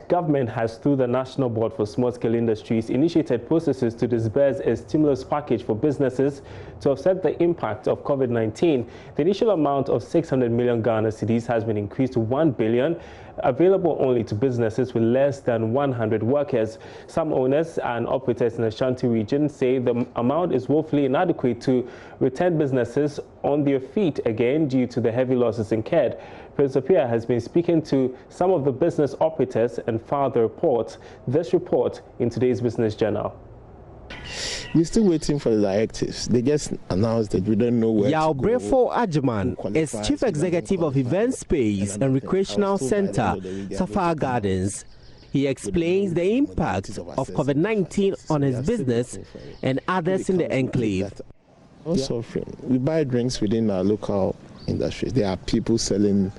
Government has, through the National Board for Small-Scale Industries, initiated processes to disburse a stimulus package for businesses to offset the impact of COVID-19. The initial amount of 600 million Ghana cedis has been increased to 1 billion, available only to businesses with less than 100 workers. Some owners and operators in the Ashanti region say the amount is woefully inadequate to return businesses on their feet again due to the heavy losses incurred. Prince Apia has been speaking to some of the business operators and filed the report. This report in today's Business Journal. We're still waiting for the directives. They just announced that we don't know where to go. Aboagye-Wiafe is Chief Executive of Event Space and Recreational Center, Safari Gardens. He explains the impact of COVID-19 on his business and others in the enclave. Also, we buy drinks within our local industries. There are people selling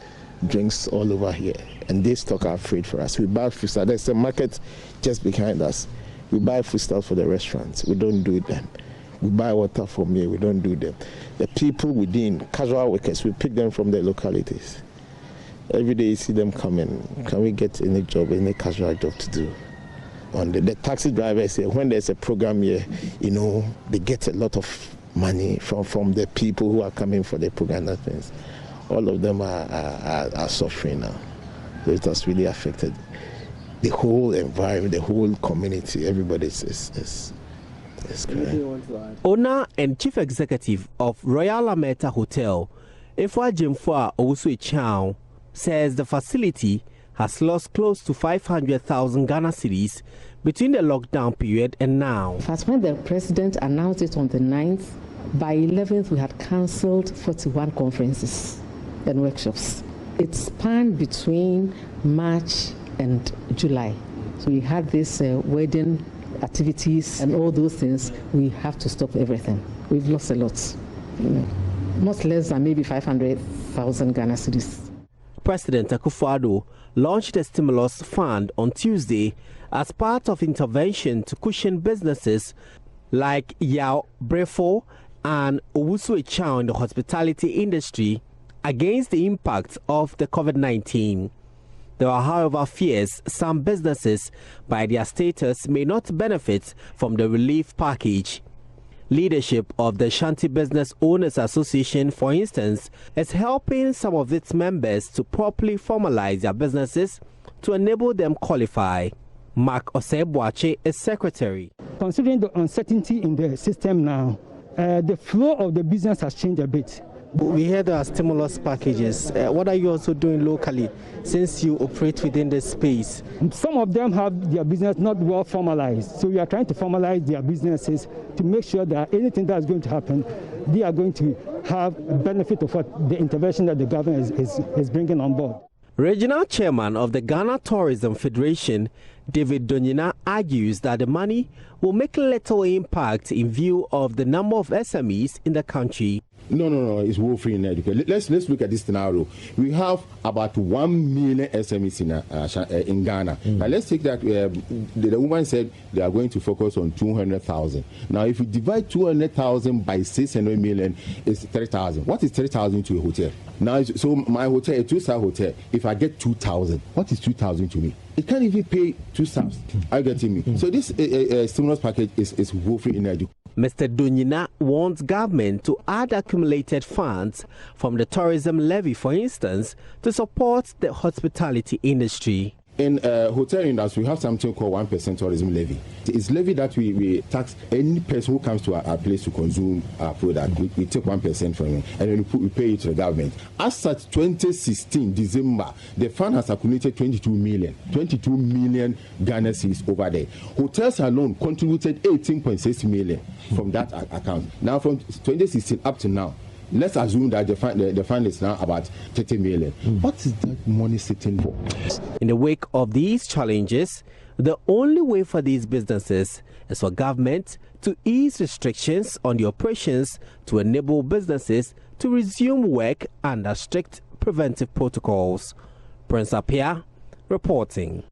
drinks all over here, and they stock our freight for us. We buy food stuff. There's a market just behind us. We buy food stuff for the restaurants. We don't do them. We buy water for me. We don't do them. The people within, casual workers, we pick them from the localities. Every day you see them coming. Can we get any job, any casual job to do? On the taxi drivers say when there's a program here, they get a lot of money from the people who are coming for the program. That means all of them are suffering now. So it has really affected the whole environment, the whole community. Everybody is crying. Owner and Chief Executive of Royal Lameta Hotel, Aboagye-Wiafe, says the facility has lost close to 500,000 Ghana cedis between the lockdown period and now. As when the president announced it on the 9th, by 11th we had cancelled 41 conferences and workshops. It spanned between March and July. So we had this wedding activities and all those things. We have to stop everything. We've lost a lot. Not less than maybe 500,000 Ghana cedis. President Akufo-Addo launched a stimulus fund on Tuesday as part of intervention to cushion businesses like Yao Brefo and Owusu-Echao in the hospitality industry against the impact of the COVID-19. There are, however, fears some businesses, by their status, may not benefit from the relief package. Leadership of the Ashanti Business Owners Association, for instance, is helping some of its members to properly formalize their businesses to enable them qualify. Mark Osei-Boache is secretary. Considering the uncertainty in the system now, the flow of the business has changed a bit. We heard our stimulus packages. What are you also doing locally since you operate within this space? Some of them have their business not well formalized. So we are trying to formalize their businesses to make sure that anything that's going to happen, they are going to have a benefit of what the intervention that the government is bringing on board. Regional chairman of the Ghana Tourism Federation, David Donyina, argues that the money will make little impact in view of the number of SMEs in the country. No, it's woefully inadequate. Let's look at this scenario. We have about 1 million SMEs in Ghana. Now let's take that. The woman said they are going to focus on 200,000. Now if you divide 200,000 by 600 million, it's 3,000. What is 3,000 to a hotel? Now, so my hotel, a 2-star hotel, if I get 2,000, what is 2,000 to me? It can't even pay 2 stars. Are you getting me? So this stimulus package is woefully inadequate. Mr. Donyina wants government to add accumulated funds from the tourism levy, for instance, to support the hospitality industry. In hotel industry, we have something called 1% tourism levy. It's levy that we tax any person who comes to our place to consume our product. We take 1% from him and then we pay it to the government. As at 2016 December, the fund has accumulated 22 million Ghana cedis over there. Hotels alone contributed 18.6 million from that account. Now from 2016 up to now, let's assume that the fund is now about 30 million. What is that money sitting for? In the wake of these challenges, the only way for these businesses is for government to ease restrictions on the operations to enable businesses to resume work under strict preventive protocols. Prince Apia reporting.